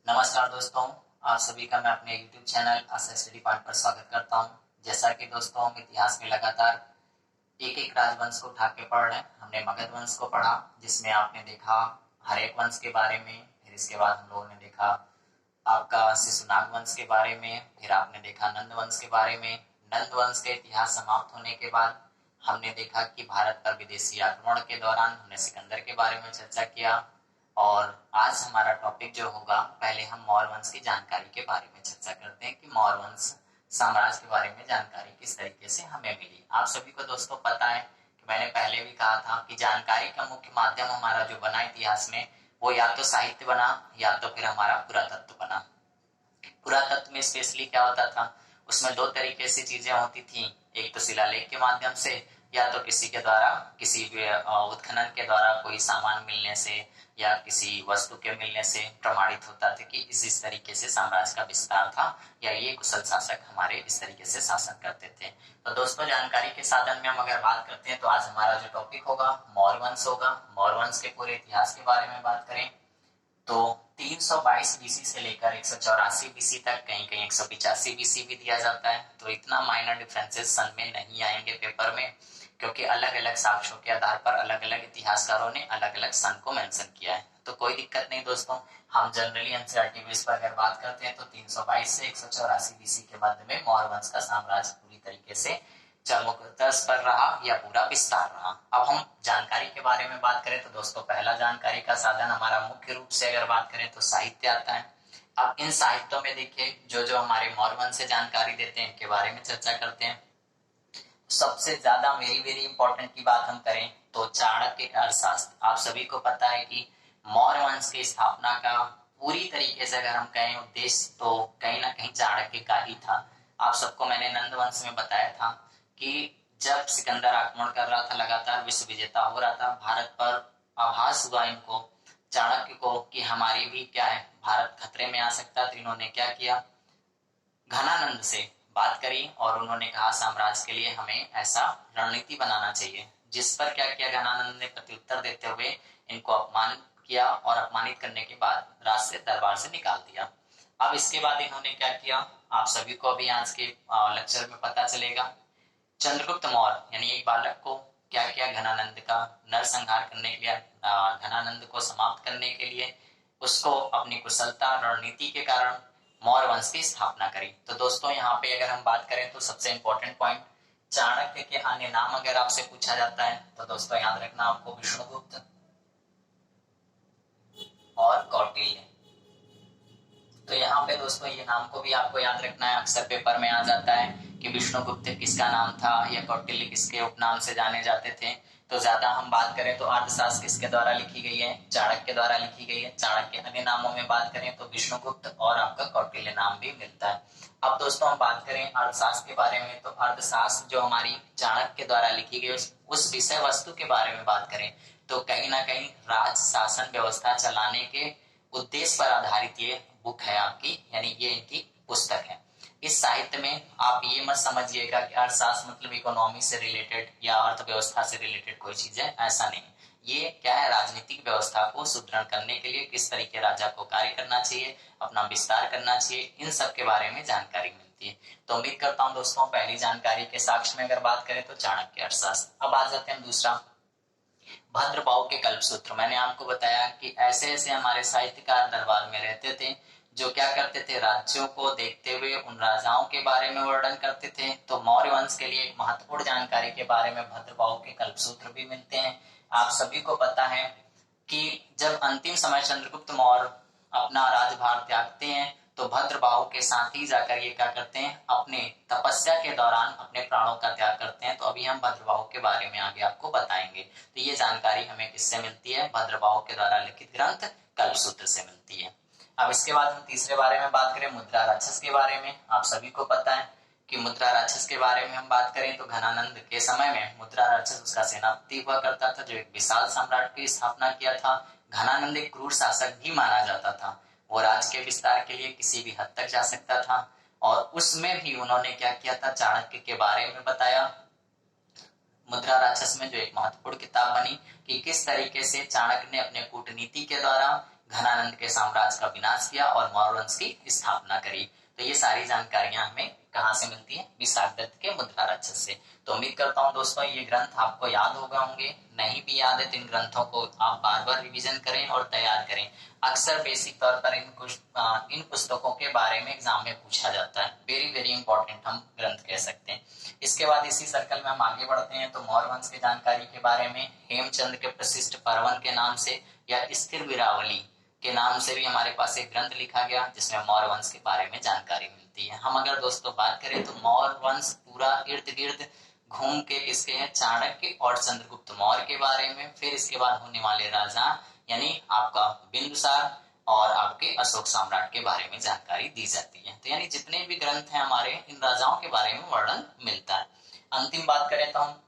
नमस्कार दोस्तों, आप सभी का मैं अपने YouTube चैनल आशा स्टडी पॉइंट पर स्वागत करता हूं। जैसा कि दोस्तों हम इतिहास में लगातार एक एक राजवंश को उठा के पढ़ रहे हैं। हमने मगध वंश को पढ़ा, जिसमें आपने देखा हरेक वंश के बारे में। फिर इसके बाद हम लोगों ने देखा आपका शिशुनाग वंश के बारे में। फिर आपने देखा नंद वंश के बारे में। नंद वंश का इतिहास समाप्त होने के बाद हमने देखा कि भारत पर विदेशी आक्रमण के दौरान हमने सिकंदर के बारे में चर्चा किया। और आज हमारा टॉपिक जो होगा, पहले हम मौर्य वंश की जानकारी के बारे में चर्चा करते हैं कि मौर्य वंश साम्राज्य के बारे में जानकारी किस तरीके से हमें मिली। आप सभी को दोस्तों पता है कि मैंने पहले भी कहा था कि जानकारी का मुख्य माध्यम हमारा जो बना इतिहास में, वो या तो साहित्य बना या तो फिर हमारा पुरातत्व बना। पुरातत्व में स्पेशली क्या होता था, उसमें दो तरीके से चीजें होती थी। एक तो शिलालेख के माध्यम से, या तो किसी के द्वारा किसी भी उत्खनन के द्वारा कोई सामान मिलने से या किसी वस्तु के मिलने से प्रमाणित होता था कि इस तरीके से साम्राज्य का विस्तार था या ये कुशल शासक हमारे इस तरीके से शासन करते थे। तो दोस्तों, जानकारी के साधन में हम अगर बात करते हैं तो आज हमारा जो टॉपिक होगा मौर्य वंश होगा। मौर्य वंश के पूरे इतिहास के बारे में बात करें तो 322 बीसी से लेकर 184 बीसी तक, कहीं कहीं 185 बीसी भी दिया जाता है। तो इतना माइनर डिफरेंसेस सन में नहीं आएंगे पेपर में, क्योंकि अलग अलग साक्ष्यों के आधार पर अलग अलग इतिहासकारों ने अलग अलग सन को मेंशन किया है। तो कोई दिक्कत नहीं दोस्तों, हम जनरली एनसीईआरटी बेस पर अगर बात करते हैं तो 322 से 184 बीसी के मध्य में मौर्य वंश का साम्राज्य पूरी तरीके से चरमोत्कर्ष पर रहा या पूरा विस्तार रहा। अब हम जानकारी के बारे में बात करें तो दोस्तों, पहला जानकारी का साधन हमारा मुख्य रूप से अगर बात करें तो साहित्य आता है। अब इन साहित्यों में देखिए जो जो हमारे मौर्य वंश से जानकारी देते हैं, इनके बारे में चर्चा करते हैं। सबसे ज्यादा वेरी इंपॉर्टेंट की बात हम करें तो चाणक्य अर्थशास्त्र। आप सभी को पता है कि मौर्य वंश की स्थापना का पूरी तरीके से अगर हम कहें उद्देश्य तो कहीं ना कहीं चाणक्य का ही था। आप सबको मैंने नंद वंश में बताया था कि जब सिकंदर आक्रमण कर रहा था, लगातार विश्व विजेता हो रहा था, भारत पर आभास हुआ इनको, चाणक्य को, कि हमारी भी क्या है, भारत खतरे में आ सकता है। तो इन्होंने क्या किया, घनानंद से बात करी और उन्होंने कहा साम्राज्य के लिए हमें ऐसा रणनीति बनाना चाहिए। जिस पर क्या किया, घनानंद ने प्रत्युत्तर देते हुए इनको अपमान किया और अपमानित करने के बाद राज से दरबार से निकाल दिया। अब इसके बाद इन्होंने क्या किया, आप सभी को अभी आज के लेक्चर में पता चलेगा। चंद्रगुप्त मौर्य यानी एक बालक को क्या किया, घनानंद का नरसंहार करने के लिए, घनानंद को समाप्त करने के लिए उसको अपनी कुशलता रणनीति के कारण मौर्य वंश की स्थापना करी। तो दोस्तों, यहाँ पे अगर हम बात करें तो सबसे इंपॉर्टेंट पॉइंट, चाणक्य के अन्य नाम अगर आपसे पूछा जाता है तो दोस्तों याद रखना आपको विष्णुगुप्त और कौटिल्य। तो यहाँ पे दोस्तों ये नाम को भी आपको याद रखना है, अक्सर पेपर में आ जाता है कि विष्णुगुप्त किसका नाम था या कौटिल्य किसके उपनाम से जाने जाते थे। तो ज्यादा हम बात करें तो अर्थशास्त्र किसके द्वारा लिखी गई है, चाणक्य द्वारा लिखी गई है। चाणक्य अन्य नामों में बात करें तो विष्णुगुप्त और आपका कौटिल्य नाम भी मिलता है। अब दोस्तों हम बात करें अर्थशास्त्र के बारे में तो अर्थशास्त्र जो हमारी चाणक्य द्वारा लिखी गई उस विषय वस्तु के बारे में बात करें तो कहीं ना कहीं राज शासन व्यवस्था चलाने के उद्देश्य पर आधारित ये बुक है आपकी, यानी ये इनकी पुस्तक है। इस साहित्य में आप ये मत समझिएगा कि अर्थशास्त्र मतलब इकोनॉमी से रिलेटेड या अर्थव्यवस्था से रिलेटेड कोई चीज है, ऐसा नहीं। ये क्या है, राजनीतिक व्यवस्था को सुदृढ़ करने के लिए किस तरीके राजा को कार्य करना चाहिए, अपना विस्तार करना चाहिए, इन सब के बारे में जानकारी मिलती है। तो उम्मीद करता हूँ दोस्तों पहली जानकारी के साक्ष्य में अगर बात करें तो चाणक्य अर्थशास्त्र। अब आ जाते हैं दूसरा, भद्रबाहु के कल्पसूत्र। मैंने आपको बताया कि ऐसे ऐसे हमारे साहित्यकार दरबार में रहते थे जो क्या करते थे, राज्यों को देखते हुए उन राजाओं के बारे में वर्णन करते थे। तो मौर्य वंश के लिए एक महत्वपूर्ण जानकारी के बारे में भद्रबाहु के कल्पसूत्र भी मिलते हैं। आप सभी को पता है कि जब अंतिम समय चंद्रगुप्त मौर्य अपना राजभार त्यागते हैं तो भद्रबाहु के साथ ही जाकर ये क्या करते हैं, अपने तपस्या के दौरान अपने प्राणों का त्याग करते हैं। तो अभी हम भद्रबाहु के बारे में आगे आपको बताएंगे। तो ये जानकारी हमें किससे मिलती है, भद्रबाहु के द्वारा लिखित ग्रंथ कल्पसूत्र से मिलती है। अब इसके बाद हम तीसरे बारे में बात करें, मुद्रा राक्षस के बारे में। आप सभी को पता है कि मुद्रा राक्षस के बारे में हम बात करें तो घनानंद के समय में मुद्रा राक्षस उसका सेनापति हुआ करता था, जो एक विशाल सम्राट की स्थापना किया था। घनानंद एक क्रूर शासक भी माना जाता था, वो राज्य के विस्तार के लिए किसी भी हद तक जा सकता था। और उसमें भी उन्होंने क्या किया था, चाणक्य के बारे में बताया। मुद्रा राक्षस में जो एक महत्वपूर्ण किताब बनी कि किस तरीके से चाणक्य ने अपने कूटनीति के द्वारा घनानंद के साम्राज्य का विनाश किया और मौर्य वंश की स्थापना करी। तो ये सारी जानकारियां हमें कहाँ से मिलती है? विशाखदत्त के मुद्रा राक्षस से। तो उम्मीद करता हूँ दोस्तों ये ग्रंथ आपको याद हो गए होंगे। नहीं भी याद है तो इन ग्रंथों को आप बार बार रिवीजन करें और तैयार करें। अक्सर बेसिक तौर पर इन पुस्तकों के बारे में एग्जाम में पूछा जाता है। वेरी वेरी इंपॉर्टेंट हम ग्रंथ कह सकते हैं। इसके बाद इसी सर्कल में हम आगे बढ़ते हैं तो मौर्य वंश की जानकारी के बारे में हेमचंद के प्रशिष्ट पर्वन के नाम से या स्थिर वीरावली के नाम से भी हमारे पास एक ग्रंथ लिखा गया जिसमें मौर्य वंश के बारे में जानकारी मिलती है। हम अगर दोस्तों बात करें तो मौर्य वंश पूरा इर्द गिर्द घूम के किसके हैं? चाणक्य और चंद्रगुप्त मौर्य के बारे में। फिर इसके बाद होने वाले राजा यानी आपका बिंदुसार और आपके अशोक सम्राट के बारे में जानकारी दी जाती है। तो यानी जितने भी ग्रंथ हैं हमारे इन राजाओं के बारे में वर्णन मिलता है। अंतिम बात करें तो हम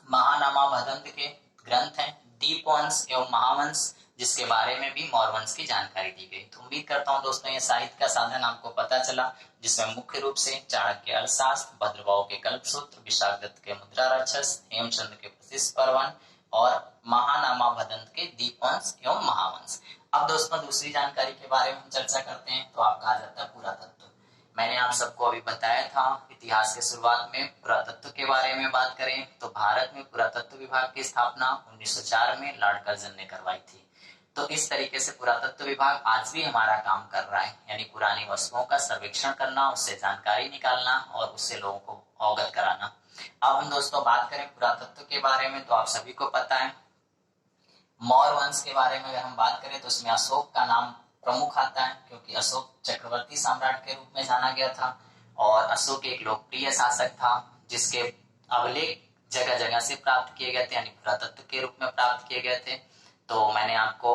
महानामा भदंत के ग्रंथ हैं दीपवंश एवं महावंश जिसके बारे में भी मौर्य वंश की जानकारी दी गई। तो उम्मीद करता हूं दोस्तों ये साहित्य का साधन आपको पता चला जिसमें मुख्य रूप से चाणक्य अर्थशास्त्र, भद्रभाव के कल्पसूत्र, विशाखदत्त के मुद्रा राक्षस, हेमचंद के प्रशिष्ट पर्वन और महानामा भदंत के दीपवंश एवं महावंश। अब दोस्तों दूसरी जानकारी के बारे में हम चर्चा करते हैं तो आपका आ जाता है पुरातत्व। मैंने आप सबको अभी बताया था इतिहास के शुरुआत में पुरातत्व के बारे में बात करें तो भारत में पुरातत्व विभाग की स्थापना 1904 में लॉर्ड कर्जन ने करवाई थी। तो इस तरीके से पुरातत्व विभाग आज भी हमारा काम कर रहा है यानी पुरानी वस्तुओं का सर्वेक्षण करना, उससे जानकारी निकालना और उससे लोगों को अवगत कराना। अब हम दोस्तों बात करें पुरातत्व के बारे में तो आप सभी को पता है मौर्य वंश के बारे में अगर हम बात करें तो उसमें अशोक का नाम प्रमुख आता है क्योंकि अशोक चक्रवर्ती सम्राट के रूप में जाना गया था और अशोक एक लोकप्रिय शासक था जिसके अभिलेख जगह जगह से प्राप्त किए गए थे यानी पुरातत्व के रूप में प्राप्त किए गए थे। तो मैंने आपको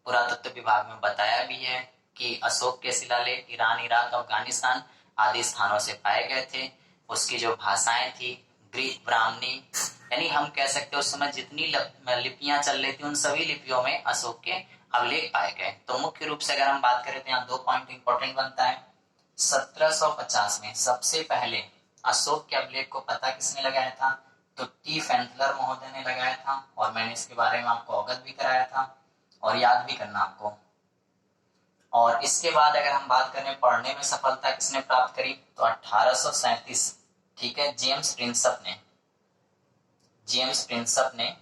पुरातत्व विभाग में बताया भी है कि अशोक के शिलालेख ईरान, इराक, अफगानिस्तान आदि स्थानों से पाए गए थे। उसकी जो भाषाएं थी ग्रीक, ब्राह्मणी यानी हम कह सकते हैं उस समय जितनी लिपियां चल रही थी उन सभी लिपियों में अशोक के अभिलेख पाए गए। तो मुख्य रूप से अगर हम बात करें तो यहाँ 2 पॉइंट इंपॉर्टेंट बनता है। 1750 में सबसे पहले अशोक के अभिलेख को पता किसने लगाया था? तो टी फैंथलर महोदय ने लगाया था और मैंने इसके बारे में आपको अवगत भी कराया था और याद भी करना आपको। और इसके बाद अगर हम बात करें पढ़ने में सफलता किसने प्राप्त करी तो 1837 ठीक है जेम्स प्रिंसप ने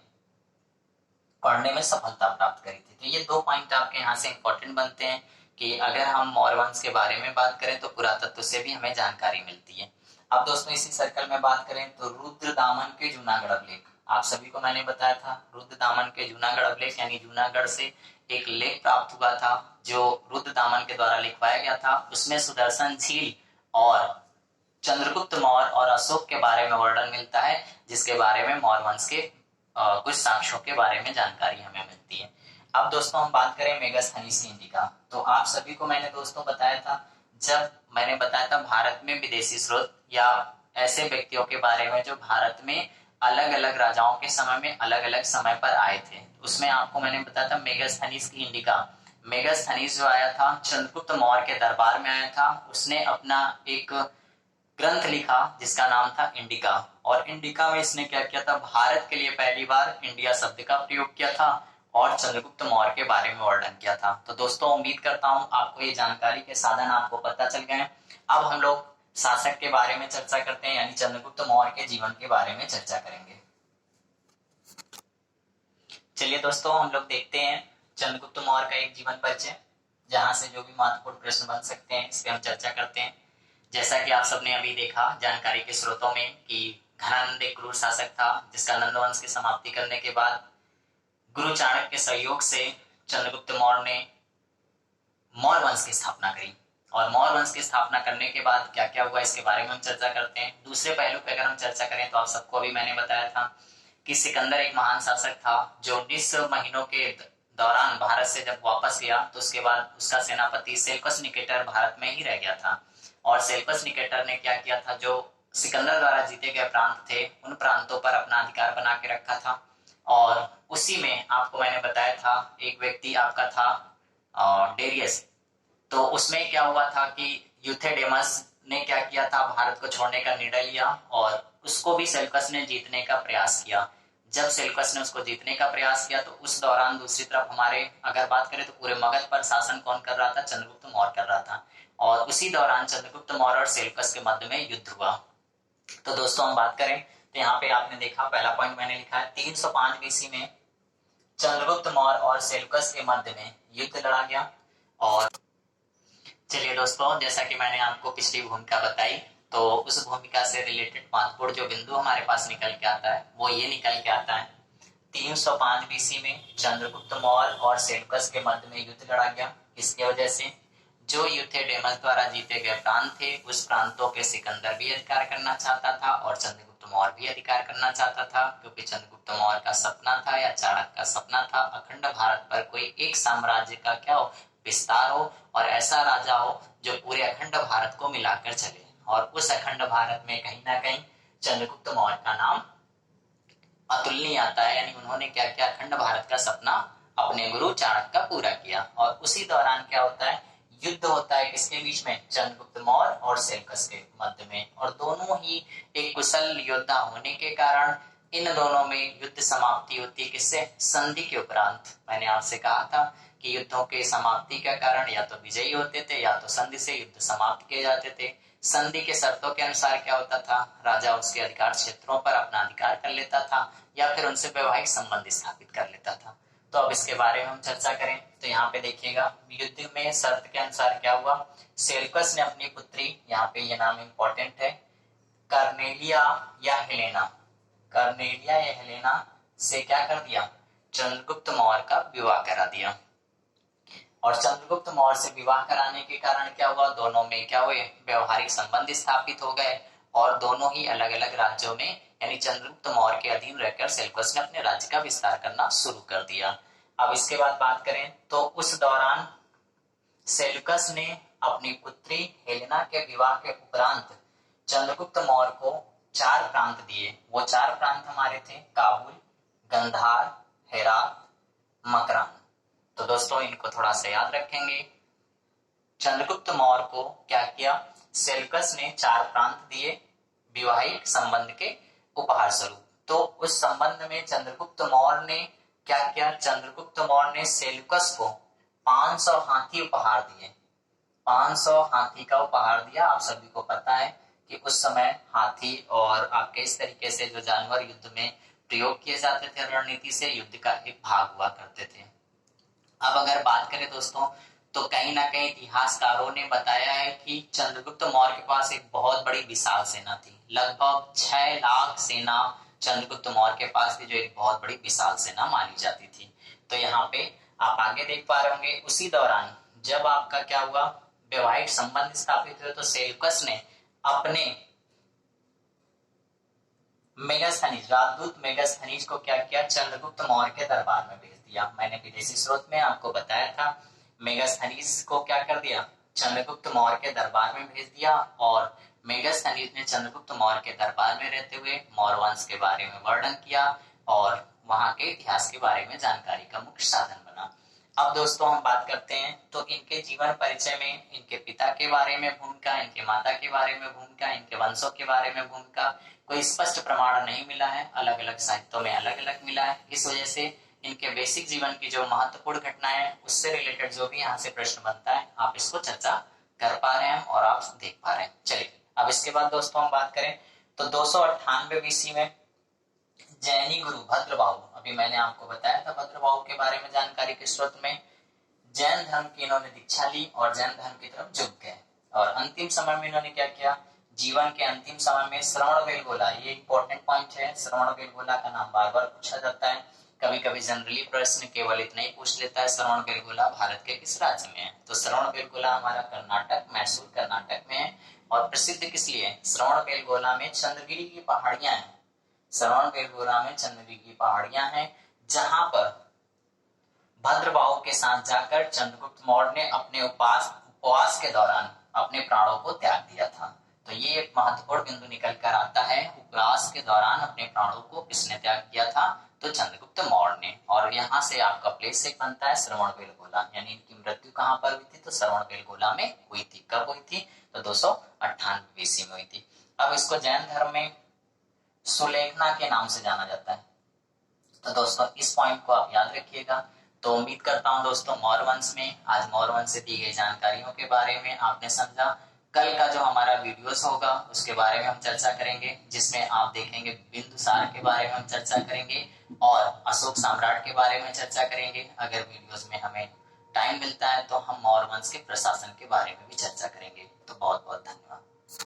पढ़ने में सफलता प्राप्त करी थी। तो ये 2 पॉइंट आपके यहाँ से इंपॉर्टेंट बनते हैं कि अगर हम मौर्य वंश के बारे में बात करें तो पुरातत्व से भी हमें जानकारी मिलती है। अब दोस्तों इसी सर्कल में बात करें तो रुद्रदामन के जूनागढ़ अभिलेख आप सभी को मैंने बताया था। रुद्रदामन के जूनागढ़ अभिलेख यानी जूनागढ़ से एक लेख प्राप्त हुआ था जो रुद्रदामन के द्वारा लिखवाया गया था। उसमें सुदर्शन झील और चंद्रगुप्त मौर्य और अशोक के बारे में वर्णन मिलता है जिसके बारे में मौर्य वंश के कुछ साक्ष्यों के बारे में जानकारी हमें मिलती है। अब दोस्तों हम बात करें मेगास्थनीज इंडिका तो आप सभी को मैंने दोस्तों बताया था जब मैंने बताया था भारत में विदेशी स्रोत या ऐसे व्यक्तियों के बारे में जो भारत में अलग अलग राजाओं के समय में अलग अलग समय पर आए थे। उसमें आपको मैंने बताया था मेगास्थनीज की इंडिका। मेगास्थनीज जो आया था चंद्रगुप्त मौर्य के दरबार में आया था। उसने अपना एक ग्रंथ लिखा जिसका नाम था इंडिका और इंडिका में इसने क्या किया था भारत के लिए पहली बार इंडिया शब्द का प्रयोग किया था और चंद्रगुप्त मौर्य के बारे में वर्णन किया था। तो दोस्तों उम्मीद करता हूं आपको ये जानकारी के साधन आपको पता चल गए। अब हम लोग शासक के बारे में चर्चा करते हैं यानी चंद्रगुप्त मौर्य के जीवन के बारे में चर्चा करेंगे। चलिए दोस्तों हम लोग देखते हैं चंद्रगुप्त मौर्य का एक जीवन परिचय जहां से जो भी महत्वपूर्ण प्रश्न बन सकते हैं इस पे हम चर्चा करते हैं। जैसा कि आप सबने अभी देखा जानकारी के स्रोतों में कि घनानंद एक क्रूर शासक था जिसका नंद वंश की समाप्ति करने के बाद गुरु चाणक्य के सहयोग से चंद्रगुप्त मौर्य ने मौर्य वंश की स्थापना करी और मौर्य वंश की स्थापना करने के बाद क्या क्या हुआ इसके बारे में हम चर्चा करते हैं। दूसरे पहलू पे अगर हम चर्चा करें तो आप सबको अभी मैंने बताया था कि सिकंदर एक महान शासक था जो 19 महीनों के दौरान भारत से जब वापस गया तो उसके बाद उसका सेनापति सेल्कस निकेटर भारत में ही रह गया था और सेल्कस निकेटर ने क्या किया था जो सिकंदर द्वारा जीते गए प्रांत थे उन प्रांतों पर अपना अधिकार बना के रखा था। और उसी में आपको मैंने बताया था एक व्यक्ति आपका था डेरियस। तो उसमें क्या हुआ था कि यूथेडेमस ने क्या किया था भारत को छोड़ने का निर्णय लिया और उसको भी सेल्कस ने जीतने का प्रयास किया। जब सेल्यूकस ने उसको जीतने का प्रयास किया तो उस दौरान दूसरी तरफ हमारे अगर बात करें तो पूरे मगध पर शासन कौन कर रहा था, चंद्रगुप्त मौर्य कर रहा था। और उसी दौरान चंद्रगुप्त मौर्य और सेल्यूकस के मध्य में युद्ध हुआ। तो दोस्तों हम बात करें तो यहाँ पे आपने देखा पहला पॉइंट मैंने लिखा है 305 बीसी में चंद्रगुप्त मौर्य और सेल्यूकस के मध्य में युद्ध लड़ा गया। और चलिए दोस्तों, जैसा कि मैंने आपको पिछली भूमिका बताई तो उस भूमिका से रिलेटेड महत्वपूर्ण जो बिंदु हमारे पास निकल के आता है वो ये निकल के आता है 305 बीसी में चंद्रगुप्त मौर्य और सेल्यूकस के मध्य में युद्ध लड़ा गया। इसकी वजह से जो यूथेडेमस द्वारा जीते गए प्रांत थे उस प्रांतों के सिकंदर भी अधिकार करना चाहता था और चंद्रगुप्त मौर्य भी अधिकार करना चाहता था, क्योंकि चंद्रगुप्त मौर्य का सपना था या चाणक्य का सपना था अखंड भारत पर कोई एक साम्राज्य का क्या हो, विस्तार हो और ऐसा राजा हो जो पूरे अखंड भारत को मिलाकर चले। और उस अखंड भारत में कहीं ना कहीं चंद्रगुप्त मौर्य का नाम अतुलनीय आता है, यानी उन्होंने क्या किया, अखंड भारत का सपना अपने गुरु चाणक्य का पूरा किया। और उसी दौरान क्या होता है, युद्ध होता है किसके बीच में, चंद्रगुप्त मौर्य और सेल्यूकस के मध्य में। और दोनों ही एक कुशल योद्धा होने के कारण इन दोनों में युद्ध समाप्ति होती है किससे, संधि के उपरांत। मैंने आपसे कहा था कि युद्धों के समाप्ति का कारण या तो विजयी होते थे या तो संधि से युद्ध समाप्त किए जाते थे। संधि के शर्तों के अनुसार क्या होता था, राजा उसके अधिकार क्षेत्रों पर अपना अधिकार कर लेता था या फिर उनसे वैवाहिक संबंध स्थापित कर लेता था। तो अब इसके बारे में हम चर्चा करें तो यहाँ पे देखिएगा युद्ध में शर्त के अनुसार क्या हुआ, सेल्यूकस ने अपनी पुत्री, यहाँ पे ये नाम इंपॉर्टेंट है, कर्नेलिया या हेलेना, कर्नेलिया या हेलेना से क्या कर दिया, चंद्रगुप्त मौर्य का विवाह करा दिया। और चंद्रगुप्त मौर्य से विवाह कराने के कारण क्या हुआ, दोनों में क्या हुए, व्यवहारिक संबंध स्थापित हो गए और दोनों ही अलग अलग राज्यों में यानी चंद्रगुप्त मौर्य के अधीन रहकर सेल्यूकस ने अपने राज्य का विस्तार करना शुरू कर दिया। अब इसके बाद बात करें तो उस दौरान सेल्यूकस ने अपनी पुत्री हेलेना के विवाह के उपरांत चंद्रगुप्त मौर्य को 4 प्रांत दिए। वो 4 प्रांत हमारे थे काबुल, गंधार, हेरात, मकरान। तो दोस्तों इनको थोड़ा सा याद रखेंगे। चंद्रगुप्त मौर्य को क्या किया, सेल्यूकस ने 4 प्रांत दिए विवाहिक संबंध के उपहार स्वरूप। तो उस संबंध में चंद्रगुप्त मौर्य ने क्या किया, चंद्रगुप्त मौर्य ने सेल्यूकस को 500 हाथी उपहार दिए। 500 हाथी का उपहार दिया। आप सभी को पता है कि उस समय हाथी और आपके इस तरीके से जो जानवर युद्ध में प्रयोग किए जाते थे, रणनीति से युद्ध का एक भाग हुआ करते थे। अब अगर बात करें दोस्तों तो कहीं ना कहीं इतिहासकारों ने बताया है कि चंद्रगुप्त मौर्य के पास एक बहुत बड़ी विशाल सेना थी, लगभग 6 लाख सेना चंद्रगुप्त मौर्य के पास थी, जो एक बहुत बड़ी विशाल सेना मानी जाती थी। तो यहाँ पे आप आगे देख पा रहे होंगे उसी दौरान जब आपका क्या हुआ, वैवाहिक संबंध स्थापित हुए तो सेल्यूकस ने अपने मेगास्थनीज, राजदूत मेगास्थनीज को क्या किया, चंद्रगुप्त मौर्य के दरबार में भेज दिया। मैंने विदेशी स्रोत में आपको बताया था मेगास्थनीज को क्या कर दिया, चंद्रगुप्त मौर्य के दरबार में भेज दिया। और मेगास्थनीज ने चंद्रगुप्त मौर्य के दरबार में रहते हुए मौर्य वंश के बारे में वर्णन किया और वहां के इतिहास के बारे में जानकारी का मुख्य साधन बना। अब दोस्तों हम बात करते हैं तो इनके जीवन परिचय में इनके पिता के बारे में भूमिका, इनके माता के बारे में भूमिका, इनके वंशों के बारे में भूमिका कोई स्पष्ट प्रमाण नहीं मिला है, अलग अलग साहित्यों में अलग अलग मिला है। इस वजह से इनके बेसिक जीवन की जो महत्वपूर्ण घटनाएं उससे रिलेटेड जो भी यहाँ से प्रश्न बनता है आप इसको चर्चा कर पा रहे हैं और आप देख पा रहे हैं। चलिए अब इसके बाद दोस्तों हम बात करें तो 298 बीसी में जैनी गुरु भद्रबाहु, अभी मैंने आपको बताया था भद्रबाहु के बारे में जानकारी के स्रोत में, जैन धर्म की इन्होंने दीक्षा ली और जैन धर्म की तरफ झुक गए। और अंतिम समय में इन्होंने क्या किया, जीवन के अंतिम समय में श्रवणबेलगोला, ये इंपॉर्टेंट पॉइंट है, श्रवणबेलगोला का नाम बार बार पूछा जाता है, कभी कभी जनरली प्रश्न केवल इतना ही पूछ लेता है श्रवणबेलगोला भारत के किस राज्य में है। तो श्रवणबेलगोला हमारा कर्नाटक, मैसूर कर्नाटक में है। और प्रसिद्ध किस लिए, श्रवणबेलगोला में चंद्रगिरी की पहाड़ियां हैं, श्रवणबेलगोला में चंद्रगिरी की पहाड़ियां हैं जहां पर भद्रबाहु के साथ जाकर चंद्रगुप्त मौर्य ने अपने उपवास के दौरान अपने प्राणों को त्याग दिया था। तो ये एक महत्वपूर्ण बिंदु निकल कर आता है, उपवास के दौरान अपने प्राणों को किसने त्याग किया था, तो चंद्रगुप्त मौर्य ने। और यहाँ से आपका प्लेस एक बनता है श्रवणबेलगोला, यानी इनकी मृत्यु कहाँ पर हुई थी, तो श्रवणबेलगोला में हुई थी। कब हुई थी, तो 298 बीसी में हुई थी। अब इसको जैन धर्म में सुलेखना के नाम से जाना जाता है। तो दोस्तों इस पॉइंट को आप याद रखिएगा। तो उम्मीद करता हूं दोस्तों मौर्य वंश में आज मौर्य वंश से दी गई जानकारियों के बारे में आपने समझा। कल का जो हमारा वीडियोस होगा उसके बारे में हम चर्चा करेंगे, जिसमें आप देखेंगे बिंदुसार के बारे में हम चर्चा करेंगे और अशोक सम्राट के बारे में चर्चा करेंगे। अगर वीडियोस में हमें टाइम मिलता है तो हम मौर्य वंश के प्रशासन के बारे में भी चर्चा करेंगे। तो बहुत बहुत धन्यवाद।